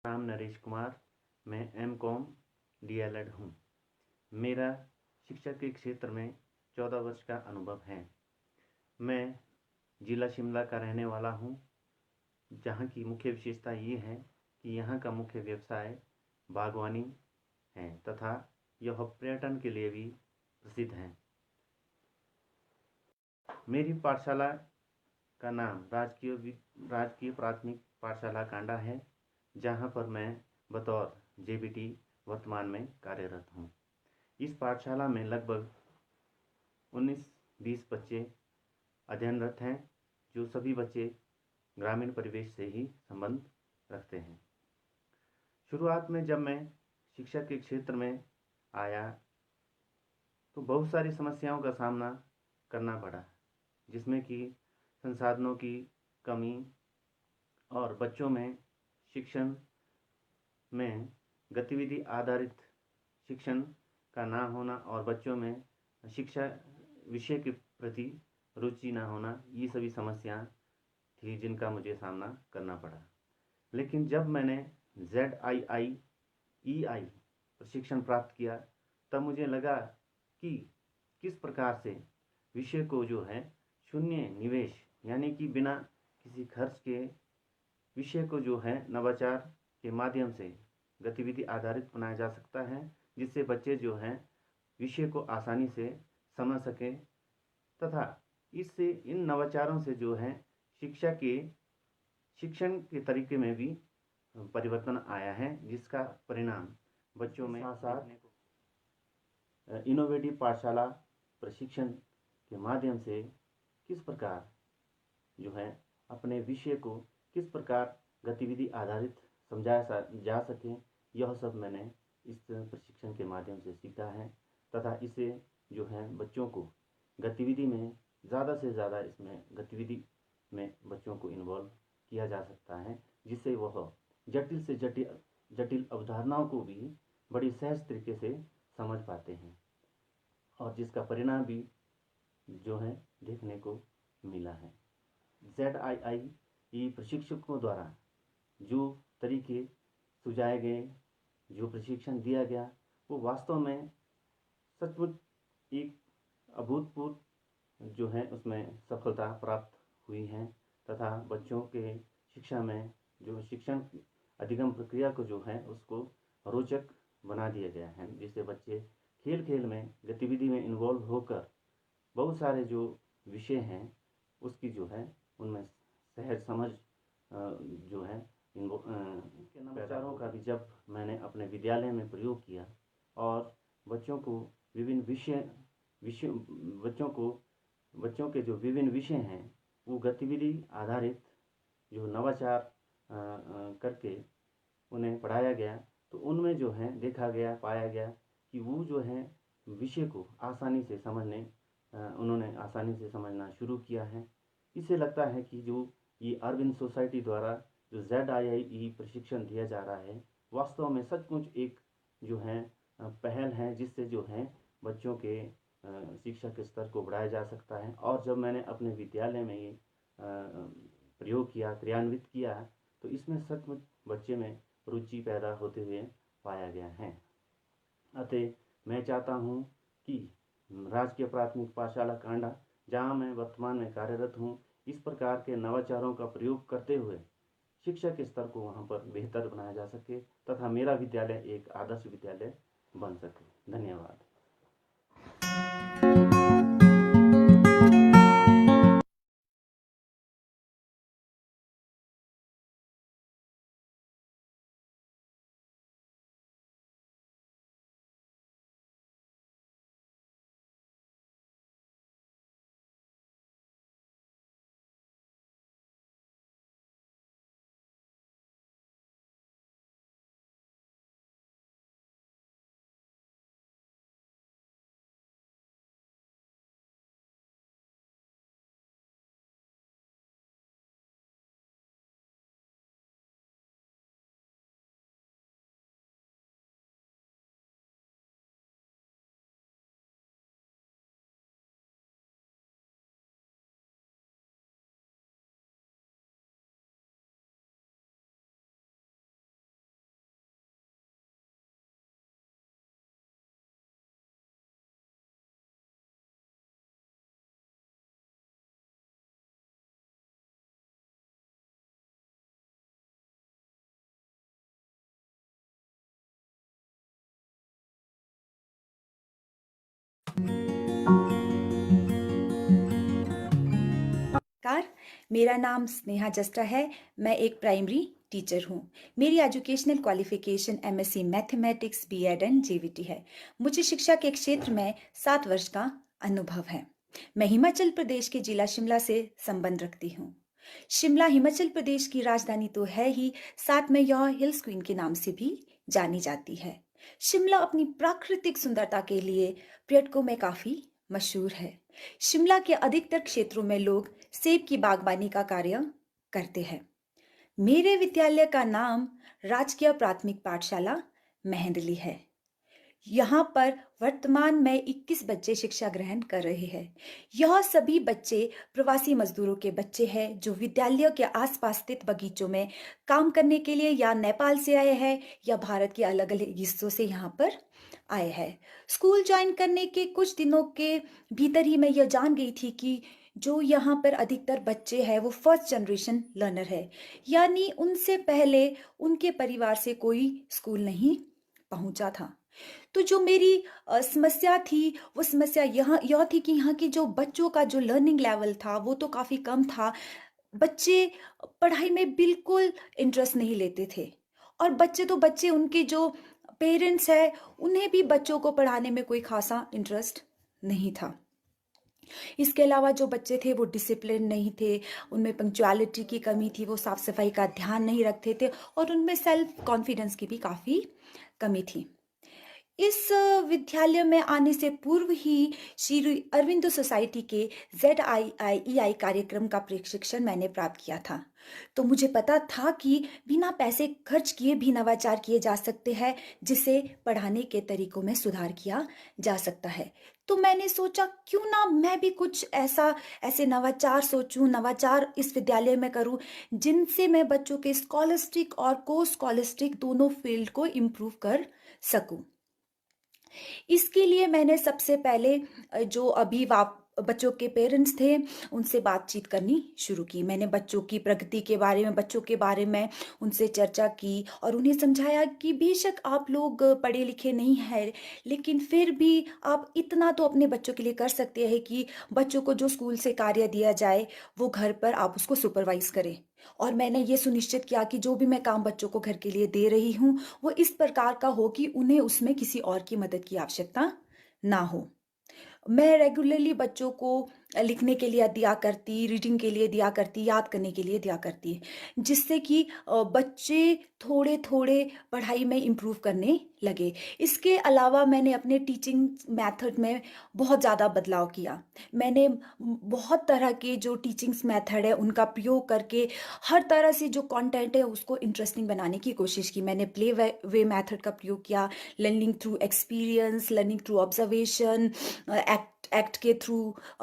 नाम नरेश कुमार, मैं M.Com DLED हूँ। मेरा शिक्षा के क्षेत्र में 14 वर्ष का अनुभव है। मैं जिला शिमला का रहने वाला हूँ, जहाँ की मुख्य विशेषता ये है कि यहाँ का मुख्य व्यवसाय बागवानी है तथा यह पर्यटन के लिए भी प्रसिद्ध है। मेरी पाठशाला का नाम राजकीय प्राथमिक पाठशाला कांडा है, जहाँ पर मैं बतौर JBT वर्तमान में कार्यरत हूँ। इस पाठशाला में लगभग 19-20 बच्चे अध्ययनरत हैं, जो सभी बच्चे ग्रामीण परिवेश से ही संबंध रखते हैं। शुरुआत में जब मैं शिक्षा के क्षेत्र में आया तो बहुत सारी समस्याओं का सामना करना पड़ा, जिसमें कि संसाधनों की कमी और बच्चों में शिक्षण में गतिविधि आधारित शिक्षण का ना होना और बच्चों में शिक्षा विषय के प्रति रुचि ना होना, ये सभी समस्याएं थी जिनका मुझे सामना करना पड़ा। लेकिन जब मैंने ZIIEI प्रशिक्षण प्राप्त किया, तब मुझे लगा कि किस प्रकार से विषय को जो है शून्य निवेश यानी कि बिना किसी खर्च के विषय को जो है नवाचार के माध्यम से गतिविधि आधारित बनाया जा सकता है, जिससे बच्चे जो हैं विषय को आसानी से समझ सकें तथा इससे इन नवाचारों से जो है शिक्षण के तरीके में भी परिवर्तन आया है, जिसका परिणाम बच्चों में साथ इनोवेटिव पाठशाला प्रशिक्षण के माध्यम से किस प्रकार जो है अपने विषय को किस प्रकार गतिविधि आधारित समझाया जा सके, यह सब मैंने इस प्रशिक्षण के माध्यम से सीखा है तथा इसे जो है बच्चों को गतिविधि में ज़्यादा से ज़्यादा इसमें गतिविधि में बच्चों को इन्वॉल्व किया जा सकता है, जिससे वह जटिल से जटिल अवधारणाओं को भी बड़ी सहज तरीके से समझ पाते हैं और जिसका परिणाम भी जो है देखने को मिला है। ZIIE प्रशिक्षकों द्वारा जो तरीके सुझाए गए, जो प्रशिक्षण दिया गया, वो वास्तव में सचमुच एक अभूतपूर्व जो है उसमें सफलता प्राप्त हुई है तथा बच्चों के शिक्षा में जो शिक्षण अधिगम प्रक्रिया को जो है उसको रोचक बना दिया गया है, जिससे बच्चे खेल खेल में गतिविधि में इन्वॉल्व होकर बहुत सारे जो विषय हैं उसकी जो है उनमें सहज समझ जो है नवाचारों का भी जब मैंने अपने विद्यालय में प्रयोग किया और बच्चों को विभिन्न बच्चों के जो विभिन्न विषय हैं वो गतिविधि आधारित जो नवाचार करके उन्हें पढ़ाया गया, तो उनमें जो है देखा गया पाया गया कि वो जो है विषय को आसानी से समझने उन्होंने आसानी से समझना शुरू किया है। इससे लगता है कि जो ये अरविंद सोसाइटी द्वारा जो ZIIE प्रशिक्षण दिया जा रहा है, वास्तव में सचमुच एक जो है पहल है, जिससे जो है बच्चों के शिक्षा के स्तर को बढ़ाया जा सकता है। और जब मैंने अपने विद्यालय में ये प्रयोग किया, क्रियान्वित किया, तो इसमें सचमुच बच्चे में रुचि पैदा होते हुए पाया गया है। अतः मैं चाहता हूँ कि राजकीय प्राथमिक पाठशाला कांडा, जहाँ मैं वर्तमान में कार्यरत हूँ, इस प्रकार के नवाचारों का प्रयोग करते हुए शिक्षा के स्तर को वहाँ पर बेहतर बनाया जा सके तथा मेरा विद्यालय एक आदर्श विद्यालय बन सके। धन्यवाद। नमस्कार, मेरा नाम स्नेहा जस्टा है। मैं एक प्राइमरी टीचर हूँ। मेरी educational qualification MSc mathematics BEd and JVT है। मुझे शिक्षा के क्षेत्र में 7 वर्ष का अनुभव है। मैं हिमाचल प्रदेश के जिला शिमला से संबंध रखती हूँ। शिमला हिमाचल प्रदेश की राजधानी तो है ही, साथ में यह हिल्स क्वीन के नाम से भी जानी जाती है। शिमला अपनी प्राकृतिक सुंदरता के लिए पर्यटकों में काफी मशहूर है। शिमला के अधिकतर क्षेत्रों में लोग सेब की बागवानी का कार्य करते हैं। मेरे विद्यालय का नाम राजकीय प्राथमिक पाठशाला मेहंदली है। यहाँ पर वर्तमान में 21 बच्चे शिक्षा ग्रहण कर रहे हैं। यह सभी बच्चे प्रवासी मजदूरों के बच्चे हैं जो विद्यालय के आसपास स्थित बगीचों में काम करने के लिए या नेपाल से आए हैं या भारत के अलग अलग हिस्सों से यहाँ पर आए हैं। स्कूल ज्वाइन करने के कुछ दिनों के भीतर ही मैं यह जान गई थी कि जो यहाँ पर अधिकतर बच्चे हैं वो फर्स्ट जनरेशन लर्नर है, यानी उनसे पहले उनके परिवार से कोई स्कूल नहीं पहुंचा था। तो जो मेरी समस्या थी वो समस्या यह थी कि यहाँ की जो बच्चों का जो लर्निंग लेवल था वो तो काफ़ी कम था। बच्चे पढ़ाई में बिल्कुल इंटरेस्ट नहीं लेते थे और बच्चे तो बच्चे, उनके जो पेरेंट्स हैं उन्हें भी बच्चों को पढ़ाने में कोई खासा इंटरेस्ट नहीं था। इसके अलावा जो बच्चे थे वो डिसिप्लिन नहीं थे, उनमें पंक्चुअलिटी की कमी थी, वो साफ सफाई का ध्यान नहीं रखते थे और उनमें सेल्फ कॉन्फिडेंस की भी काफ़ी कमी थी। इस विद्यालय में आने से पूर्व ही श्री अरविंदो सोसाइटी के ZIIEI कार्यक्रम का प्रशिक्षण मैंने प्राप्त किया था। तो मुझे पता था कि बिना पैसे खर्च किए भी नवाचार किए जा सकते हैं, जिसे पढ़ाने के तरीकों में सुधार किया जा सकता है। तो मैंने सोचा क्यों ना मैं भी कुछ ऐसे नवाचार सोचूं, नवाचार इस विद्यालय में करूं, जिनसे मैं बच्चों के स्कॉलस्टिक और को स्कॉलस्टिक दोनों फील्ड को इम्प्रूव कर सकूं। इसके लिए मैंने सबसे पहले जो बच्चों के पेरेंट्स थे उनसे बातचीत करनी शुरू की। मैंने बच्चों की प्रगति के बारे में, बच्चों के बारे में उनसे चर्चा की और उन्हें समझाया कि बेशक आप लोग पढ़े लिखे नहीं हैं, लेकिन फिर भी आप इतना तो अपने बच्चों के लिए कर सकते हैं कि बच्चों को जो स्कूल से कार्य दिया जाए वो घर पर आप उसको सुपरवाइज करें। और मैंने ये सुनिश्चित किया कि जो भी मैं काम बच्चों को घर के लिए दे रही हूँ वो इस प्रकार का हो कि उन्हें उसमें किसी और की मदद की आवश्यकता ना हो। मैं रेगुलरली बच्चों को लिखने के लिए दिया करती, रीडिंग के लिए दिया करती, याद करने के लिए दिया करती, जिससे कि बच्चे थोड़े थोड़े पढ़ाई में इम्प्रूव करने लगे। इसके अलावा मैंने अपने टीचिंग मेथड में बहुत ज़्यादा बदलाव किया। मैंने बहुत तरह के जो टीचिंग्स मेथड है उनका प्रयोग करके हर तरह से जो कंटेंट है उसको इंटरेस्टिंग बनाने की कोशिश की। मैंने प्ले वे मेथड का प्रयोग किया, learning through experience, learning through observation, act act के थ्रू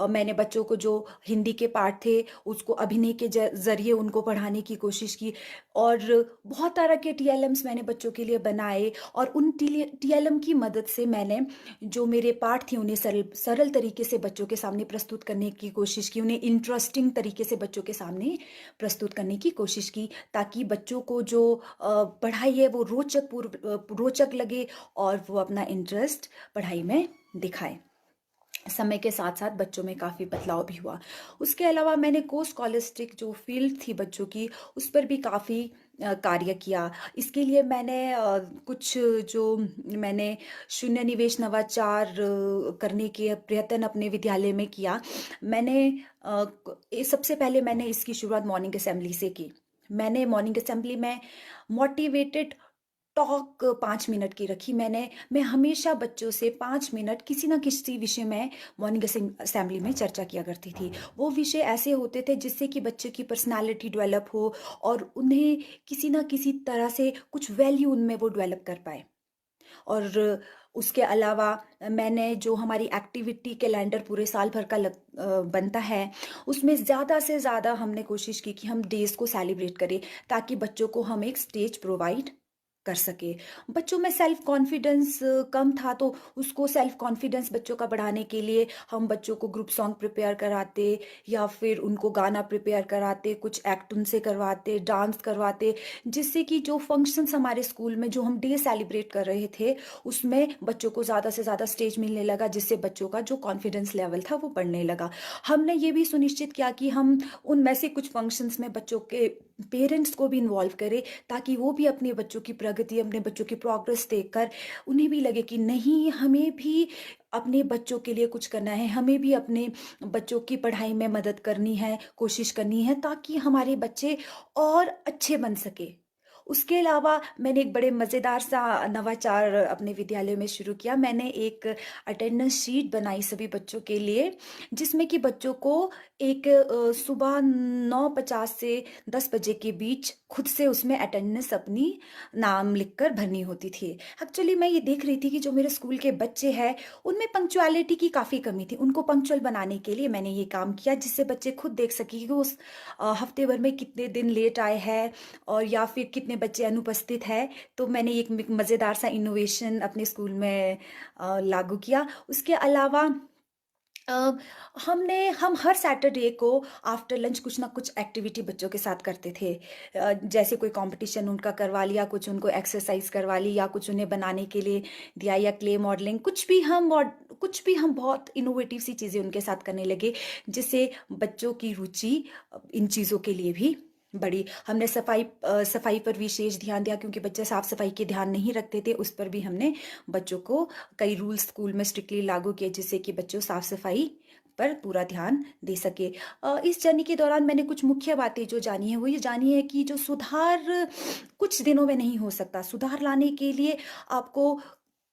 मैंने बच्चों को जो हिंदी के पार्ट थे उसको अभिनय के ज़रिए उनको पढ़ाने की कोशिश की। और बहुत तरह के टीएलएम्स मैंने बच्चों के लिए बनाए और उन टीएलएम की मदद से मैंने जो मेरे पाठ थे उन्हें सरल सरल तरीके से बच्चों के सामने प्रस्तुत करने की कोशिश की, उन्हें इंटरेस्टिंग तरीके से बच्चों के सामने प्रस्तुत करने की कोशिश की, ताकि बच्चों को जो पढ़ाई है वो रोचक लगे और वो अपना इंटरेस्ट पढ़ाई में दिखाए। समय के साथ साथ बच्चों में काफ़ी बदलाव भी हुआ। उसके अलावा मैंने को स्कॉलस्टिक जो फील्ड थी बच्चों की उस पर भी काफ़ी कार्य किया। इसके लिए मैंने कुछ जो मैंने शून्य निवेश नवाचार करने के प्रयत्न अपने विद्यालय में किया। मैंने सबसे पहले मैंने इसकी शुरुआत मॉर्निंग असेंबली से की। मैंने मॉर्निंग असेंबली में मोटिवेटेड टॉक 5 मिनट की रखी। मैं हमेशा बच्चों से 5 मिनट किसी ना किसी विषय में मॉर्निंग असेंबली में चर्चा किया करती थी। वो विषय ऐसे होते थे जिससे कि बच्चे की पर्सनालिटी डेवलप हो और उन्हें किसी ना किसी तरह से कुछ वैल्यू उनमें वो डेवलप कर पाए। और उसके अलावा मैंने जो हमारी एक्टिविटी कैलेंडर पूरे साल भर का बनता है उसमें ज़्यादा से ज़्यादा हमने कोशिश की कि हम डेज़ को सेलिब्रेट करें, ताकि बच्चों को हम एक स्टेज प्रोवाइड कर सके। बच्चों में सेल्फ कॉन्फिडेंस कम था, तो उसको सेल्फ कॉन्फिडेंस बच्चों का बढ़ाने के लिए हम बच्चों को ग्रुप सॉन्ग प्रिपेयर कराते या फिर उनको गाना प्रिपेयर कराते, कुछ एक्ट उनसे करवाते, डांस करवाते, जिससे कि जो फंक्शंस हमारे स्कूल में जो हम डे सेलिब्रेट कर रहे थे उसमें बच्चों को ज़्यादा से ज़्यादा स्टेज मिलने लगा, जिससे बच्चों का जो कॉन्फिडेंस लेवल था वो बढ़ने लगा। हमने ये भी सुनिश्चित किया कि हम उनमें से कुछ फंक्शंस में बच्चों के पेरेंट्स को भी इन्वॉल्व करें, ताकि वो भी अपने बच्चों की प्रगति, अपने बच्चों की प्रोग्रेस देखकर उन्हें भी लगे कि नहीं, हमें भी अपने बच्चों के लिए कुछ करना है, हमें भी अपने बच्चों की पढ़ाई में मदद करनी है, कोशिश करनी है, ताकि हमारे बच्चे और अच्छे बन सके। उसके अलावा मैंने एक बड़े मज़ेदार सा नवाचार अपने विद्यालय में शुरू किया। मैंने एक अटेंडेंस शीट बनाई सभी बच्चों के लिए, जिसमें कि बच्चों को एक सुबह 9:50 से 10 बजे के बीच खुद से उसमें अटेंडेंस अपनी नाम लिखकर भरनी होती थी। एक्चुअली मैं ये देख रही थी कि जो मेरे स्कूल के बच्चे हैं उनमें पंक्चुअलिटी की काफ़ी कमी थी। उनको पंक्चुअल बनाने के लिए मैंने ये काम किया, जिससे बच्चे खुद देख सके कि वो उस हफ्ते भर में कितने दिन लेट आए हैं और या फिर कितने बच्चे अनुपस्थित है। तो मैंने एक मज़ेदार सा इनोवेशन अपने स्कूल में लागू किया। उसके अलावा अ, हम हर सैटरडे को आफ्टर लंच कुछ ना कुछ एक्टिविटी बच्चों के साथ करते थे। जैसे कोई कंपटीशन उनका करवा लिया, कुछ उनको एक्सरसाइज करवा ली, या कुछ उन्हें बनाने के लिए दिया, या क्ले मॉडलिंग, कुछ भी हम बहुत इनोवेटिव सी चीज़ें उनके साथ करने लगे, जिससे बच्चों की रुचि इन चीज़ों के लिए भी बड़ी। हमने सफाई पर विशेष ध्यान दिया, क्योंकि बच्चे साफ सफाई के ध्यान नहीं रखते थे। उस पर भी हमने बच्चों को कई रूल्स स्कूल में स्ट्रिक्टली लागू किए, जिससे कि बच्चों साफ सफाई पर पूरा ध्यान दे सके। इस जर्नी के दौरान मैंने कुछ मुख्य बातें जो जानी है वो ये जानी है कि जो सुधार कुछ दिनों में नहीं हो सकता। सुधार लाने के लिए आपको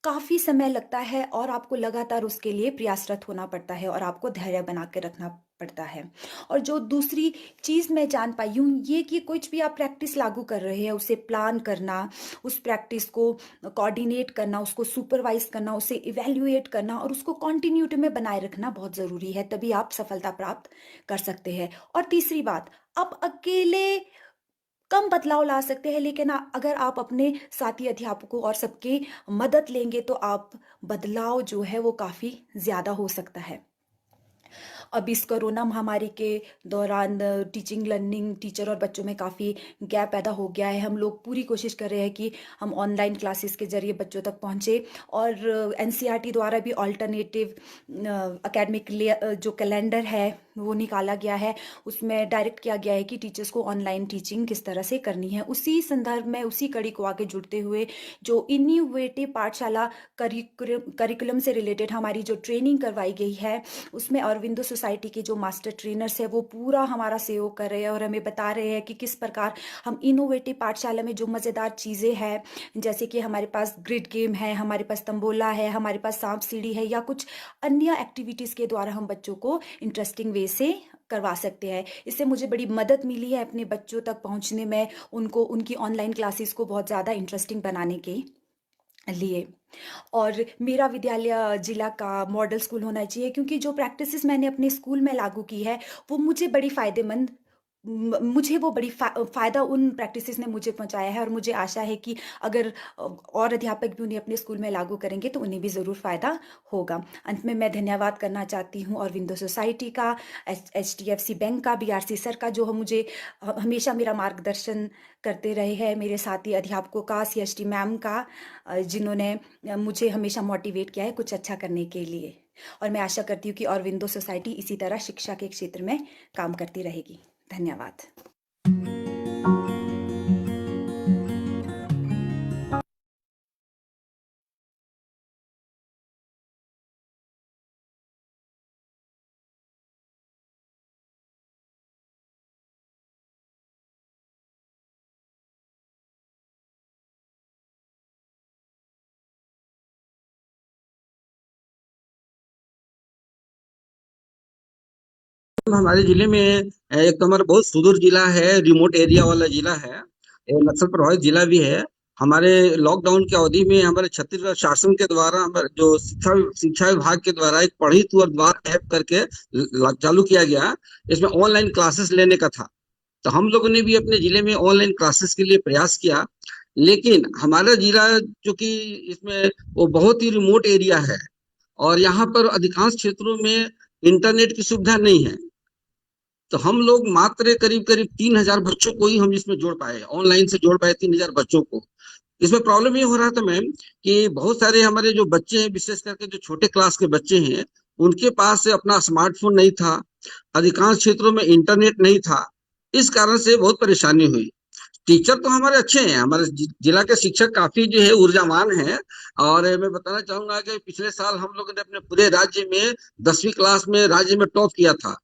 काफ़ी समय लगता है और आपको लगातार उसके लिए प्रयासरत होना पड़ता है और आपको धैर्य बना के रखना पड़ता है। और जो दूसरी चीज़ मैं जान पाई हूँ ये कि कुछ भी आप प्रैक्टिस लागू कर रहे हैं, उसे प्लान करना, उस प्रैक्टिस को कोऑर्डिनेट करना, उसको सुपरवाइज करना, उसे इवैल्यूएट करना और उसको कंटिन्यूटी में बनाए रखना बहुत ज़रूरी है, तभी आप सफलता प्राप्त कर सकते हैं। और तीसरी बात, आप अकेले कम बदलाव ला सकते हैं, लेकिन अगर आप अपने साथी अध्यापकों और सबकी मदद लेंगे तो आप बदलाव जो है वो काफ़ी ज़्यादा हो सकता है। अब इस कोरोना महामारी के दौरान टीचिंग लर्निंग टीचर और बच्चों में काफ़ी गैप पैदा हो गया है। हम लोग पूरी कोशिश कर रहे हैं कि हम ऑनलाइन क्लासेस के ज़रिए बच्चों तक पहुँचे, और एनसीईआरटी द्वारा भी अल्टरनेटिव एकेडमिक जो कैलेंडर है वो निकाला गया है। उसमें डायरेक्ट किया गया है कि टीचर्स को ऑनलाइन टीचिंग किस तरह से करनी है। उसी संदर्भ में, उसी कड़ी को आगे जुड़ते हुए जो इनोवेटिव पाठशाला करिकुलम से रिलेटेड हमारी जो ट्रेनिंग करवाई गई है, उसमें अरविंदो सोसाइटी के जो मास्टर ट्रेनर्स हैं वो पूरा हमारा सहयोग कर रहे हैं और हमें बता रहे हैं कि किस प्रकार हम इनोवेटिव पाठशाला में जो मज़ेदार चीज़ें हैं, जैसे कि हमारे पास ग्रिड गेम है, हमारे पास तंबोला है, हमारे पास सांप सीढ़ी है, या कुछ अन्य एक्टिविटीज़ के द्वारा हम बच्चों को इंटरेस्टिंग वे से करवा सकते हैं। इससे मुझे बड़ी मदद मिली है अपने बच्चों तक पहुंचने में, उनको उनकी ऑनलाइन क्लासेस को बहुत ज़्यादा इंटरेस्टिंग बनाने के लिए। और मेरा विद्यालय जिला का मॉडल स्कूल होना चाहिए, क्योंकि जो प्रैक्टिसेस मैंने अपने स्कूल में लागू की है वो मुझे बड़ी फ़ायदेमंद मुझे वो बड़ी फ़ायदा उन प्रैक्टिसेस ने मुझे पहुंचाया है, और मुझे आशा है कि अगर और अध्यापक भी उन्हें अपने स्कूल में लागू करेंगे तो उन्हें भी ज़रूर फ़ायदा होगा। अंत में मैं धन्यवाद करना चाहती हूँ और विंडो सोसाइटी का, HDFC बैंक का, BRC सर का, जो मुझे हमेशा मेरा मार्गदर्शन करते रहे हैं, मेरे साथी अध्यापकों का, CST मैम का, जिन्होंने मुझे हमेशा मोटिवेट किया है कुछ अच्छा करने के लिए। और मैं आशा करती हूँ कि और विंडो सोसाइटी इसी तरह शिक्षा के क्षेत्र में काम करती रहेगी। धन्यवाद। हमारे जिले में एक तो हमारा बहुत सुदूर जिला है, रिमोट एरिया वाला जिला है, एक नक्सल प्रभावित जिला भी है। हमारे लॉकडाउन की अवधि में हमारे छत्तीसगढ़ शासन के द्वारा, हमारे जो शिक्षा विभाग के द्वारा एक पढ़ी तू अखबार ऐप करके चालू किया गया। इसमें ऑनलाइन क्लासेस लेने का था, तो हम लोगों ने भी अपने जिले में ऑनलाइन क्लासेस के लिए प्रयास किया। लेकिन हमारा जिला जो कि इसमें वो बहुत ही रिमोट एरिया है और यहाँ पर अधिकांश क्षेत्रों में इंटरनेट की सुविधा नहीं है, तो हम लोग मात्र करीब करीब 3000 बच्चों को ही हम इसमें जोड़ पाए, ऑनलाइन से जोड़ पाए 3000 बच्चों को। इसमें प्रॉब्लम ये हो रहा था मैम कि बहुत सारे हमारे जो बच्चे हैं, विशेष करके जो छोटे क्लास के बच्चे हैं, उनके पास अपना स्मार्टफोन नहीं था, अधिकांश क्षेत्रों में इंटरनेट नहीं था। इस कारण से बहुत परेशानी हुई। टीचर तो हमारे अच्छे हैं, हमारे जिला के शिक्षक काफी जो है ऊर्जावान हैं। और मैं बताना चाहूंगा कि पिछले साल हम लोगों ने अपने पूरे राज्य में 10वीं क्लास में राज्य में टॉप किया था,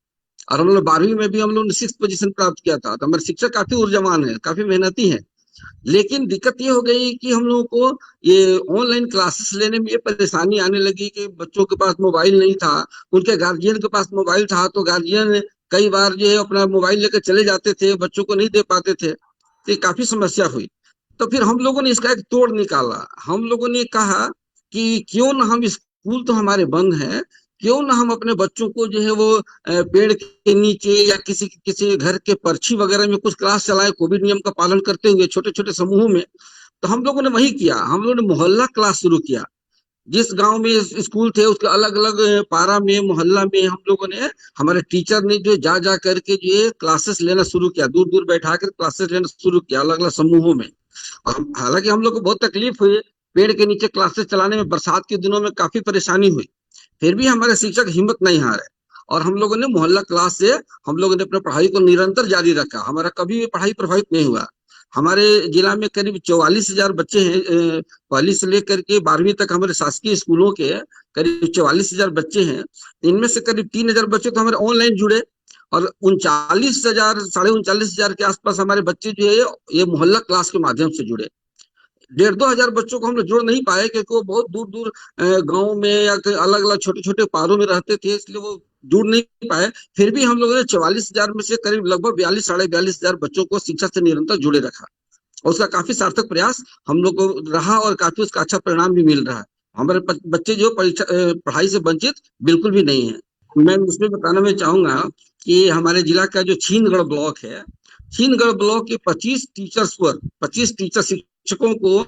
और हम लोग 12वीं में भी हम लोग ने 6th पोजीशन प्राप्त किया था। तो हमारे शिक्षक काफी ऊर्जावान है, काफी मेहनती है। लेकिन दिक्कत ये हो गई कि हम लोगों को ये ऑनलाइन क्लासेस लेने में ये परेशानी आने लगी कि बच्चों के पास मोबाइल नहीं था, उनके गार्जियन के पास मोबाइल था, तो गार्जियन कई बार जो है अपना मोबाइल लेकर चले जाते थे, बच्चों को नहीं दे पाते थे, तो ये काफी समस्या हुई। तो फिर हम लोगों ने इसका एक तोड़ निकाला। हम लोगों ने कहा कि क्यों ना हम, स्कूल तो हमारे बंद है, क्यों ना हम अपने बच्चों को जो है वो पेड़ के नीचे या किसी किसी घर के पर्ची वगैरह में कुछ क्लास चलाए, कोविड नियम का पालन करते हुए छोटे छोटे समूहों में। तो हम लोगों ने वही किया, हम लोगों ने मोहल्ला क्लास शुरू किया। जिस गांव में स्कूल थे उसके अलग अलग पारा में, मोहल्ला में हम लोगों ने, हमारे टीचर ने जो जा करके जो है क्लासेस लेना शुरू किया, दूर दूर बैठा कर क्लासेस लेना शुरू किया अलग अलग समूहों में। और हालांकि हम लोग को बहुत तकलीफ हुई, पेड़ के नीचे क्लासेस चलाने में बरसात के दिनों में काफी परेशानी हुई, फिर भी हमारे शिक्षक हिम्मत नहीं हारे और हम लोगों ने मोहल्ला क्लास से हम लोगों ने अपनी पढ़ाई को निरंतर जारी रखा। हमारा कभी भी पढ़ाई प्रभावित नहीं हुआ। हमारे जिला में करीब 44,000 बच्चे हैं, पहली से लेकर के 12वीं तक हमारे शासकीय स्कूलों के करीब 44,000 बच्चे हैं। इनमें से करीब 3,000 बच्चे तो हमारे ऑनलाइन जुड़े और 39,000 39,000 के आसपास हमारे बच्चे जो है ये मोहल्ला क्लास के माध्यम से जुड़े। 1,500 बच्चों को हम लोग जोड़ नहीं पाए क्योंकि वो बहुत दूर दूर गाँव में या अलग अलग छोटे छोटे पारों में रहते थे, इसलिए वो जुड़ नहीं पाए। फिर भी हम लोगों ने 44,000 में से करीब लगभग 42 साढ़े 42,000 बच्चों को शिक्षा से निरंतर जुड़े रखा और उसका काफी सार्थक प्रयास हम लोग को रहा और काफी उसका अच्छा परिणाम भी मिल रहा है। हमारे बच्चे जो पढ़ाई से वंचित बिल्कुल भी नहीं है। मैं उसमें बताना मैं चाहूंगा कि हमारे जिला का जो छीनगढ़ ब्लॉक है, छीनगढ़ ब्लॉक के 25 टीचर शिक्षकों को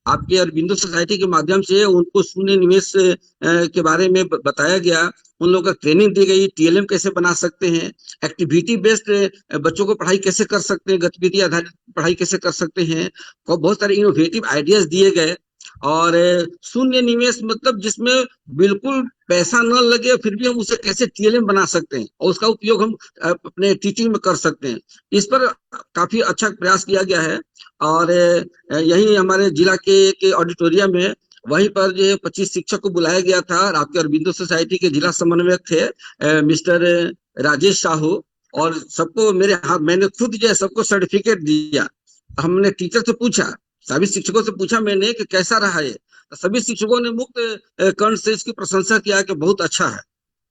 आपके अरविंदो सोसाइटी के माध्यम से उनको शून्य निवेश के बारे में बताया गया। उन लोगों का ट्रेनिंग दी गई, TLM कैसे बना सकते हैं, एक्टिविटी बेस्ड बच्चों को पढ़ाई कैसे कर सकते हैं, गतिविधि आधारित पढ़ाई कैसे कर सकते हैं, और बहुत सारे इनोवेटिव आइडियाज दिए गए। और शून्य निवेश मतलब जिसमें बिल्कुल पैसा न लगे फिर भी हम उसे कैसे TLM बना सकते हैं और उसका उपयोग हम अपने टीचिंग में कर सकते हैं, इस पर काफी अच्छा प्रयास किया गया है। और यही हमारे जिला के ऑडिटोरियम में वहीं पर जो है 25 शिक्षक को बुलाया गया था और आपके अरबिंदो सोसाइटी के जिला समन्वयक थे मिस्टर राजेश साहू, और सबको मैंने खुद जो है सबको सर्टिफिकेट दिया। हमने टीचर से पूछा, सभी शिक्षकों से पूछा मैंने कि कैसा रहा ये, तो सभी शिक्षकों ने मुक्त कंठ से इसकी प्रशंसा किया कि बहुत अच्छा है।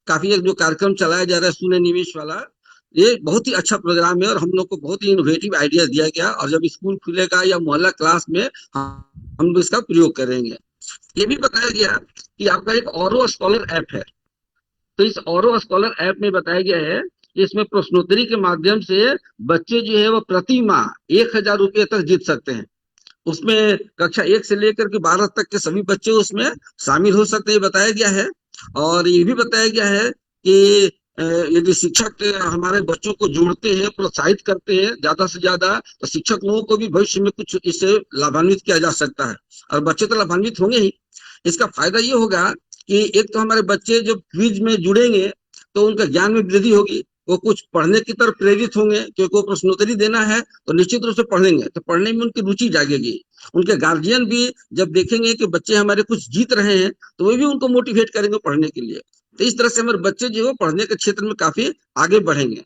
काफी एक जो कार्यक्रम चलाया जा रहा है शून्य निवेश वाला, ये बहुत ही अच्छा प्रोग्राम है और हम लोग को बहुत ही इनोवेटिव आइडिया दिया गया, और जब स्कूल खुलेगा या मोहल्ला क्लास में हम लोग इसका प्रयोग करेंगे। ये भी बताया गया कि आपका एक औरो स्कॉलर ऐप है, तो इस औरो स्कॉलर ऐप में बताया गया है कि इसमें प्रश्नोत्तरी के माध्यम से बच्चे जो है वो प्रति माह 1,000 रुपये तक जीत सकते हैं। उसमें कक्षा 1 से लेकर के 12 तक के सभी बच्चे उसमें शामिल हो सकते हैं, बताया गया है। और ये भी बताया गया है कि यदि शिक्षक हमारे बच्चों को जोड़ते हैं, प्रोत्साहित करते हैं ज्यादा से ज्यादा, तो शिक्षक लोगों को भी भविष्य में कुछ इससे लाभान्वित किया जा सकता है, और बच्चे तो लाभान्वित होंगे ही। इसका फायदा ये होगा कि एक तो हमारे बच्चे जब क्विज में जुड़ेंगे तो उनका ज्ञान में वृद्धि होगी, वो कुछ पढ़ने की तरफ प्रेरित होंगे, क्योंकि वो प्रश्नोत्तरी देना है तो निश्चित रूप से पढ़ेंगे, तो पढ़ने में उनकी रुचि जागेगी। उनके गार्जियन भी जब देखेंगे कि बच्चे हमारे कुछ जीत रहे हैं तो वे भी उनको मोटिवेट करेंगे पढ़ने के लिए। तो इस तरह से हमारे बच्चे जो है पढ़ने के क्षेत्र में काफी आगे बढ़ेंगे।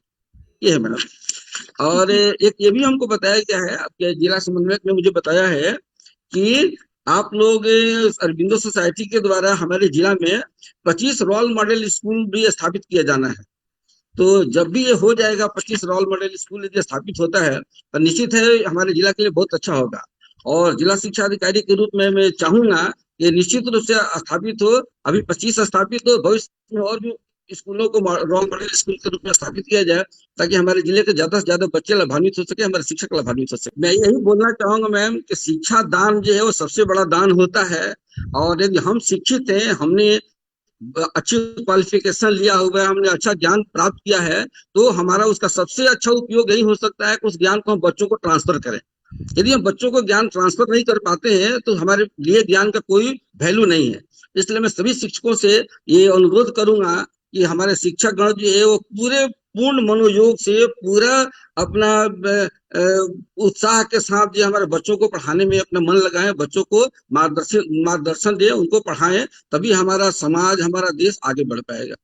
ये है मैडम। और एक ये भी हमको बताया गया है, आपके जिला समन्वयक ने मुझे बताया है कि आप लोग अरबिंदो सोसाइटी के द्वारा हमारे जिला में 25 रोल मॉडल स्कूल भी स्थापित किया जाना है। तो जब भी ये हो जाएगा, 25 रोल मॉडल स्कूल यदि स्थापित होता है तो निश्चित है हमारे जिला के लिए बहुत अच्छा होगा। और जिला शिक्षा अधिकारी के रूप में मैं चाहूंगा कि निश्चित रूप से स्थापित हो, अभी 25 स्थापित हो, भविष्य में और भी स्कूलों को रोल मॉडल स्कूल के रूप में स्थापित किया जाए, ताकि हमारे जिले के ज्यादा से ज्यादा बच्चे लाभान्वित हो सके, हमारे शिक्षक लाभान्वित हो सके। मैं यही बोलना चाहूंगा मैम कि शिक्षा दान जो है वो सबसे बड़ा दान होता है, और यदि हम शिक्षित हैं, हमने अच्छी क्वालिफिकेशन लिया हुआ है, हमने अच्छा ज्ञान प्राप्त किया है, तो हमारा उसका सबसे अच्छा उपयोग यही हो सकता है कि उस ज्ञान को हम बच्चों को ट्रांसफर करें। यदि हम बच्चों को ज्ञान ट्रांसफर नहीं कर पाते हैं तो हमारे लिए ज्ञान का कोई वैल्यू नहीं है। इसलिए मैं सभी शिक्षकों से ये अनुरोध करूंगा कि हमारे शिक्षकगण जो है वो पूरे पूर्ण मनोयोग से, पूरा अपना उत्साह के साथ जो हमारे बच्चों को पढ़ाने में अपना मन लगाएं, बच्चों को मार्गदर्शन दें, उनको पढ़ाएं, तभी हमारा समाज, हमारा देश आगे बढ़ पाएगा।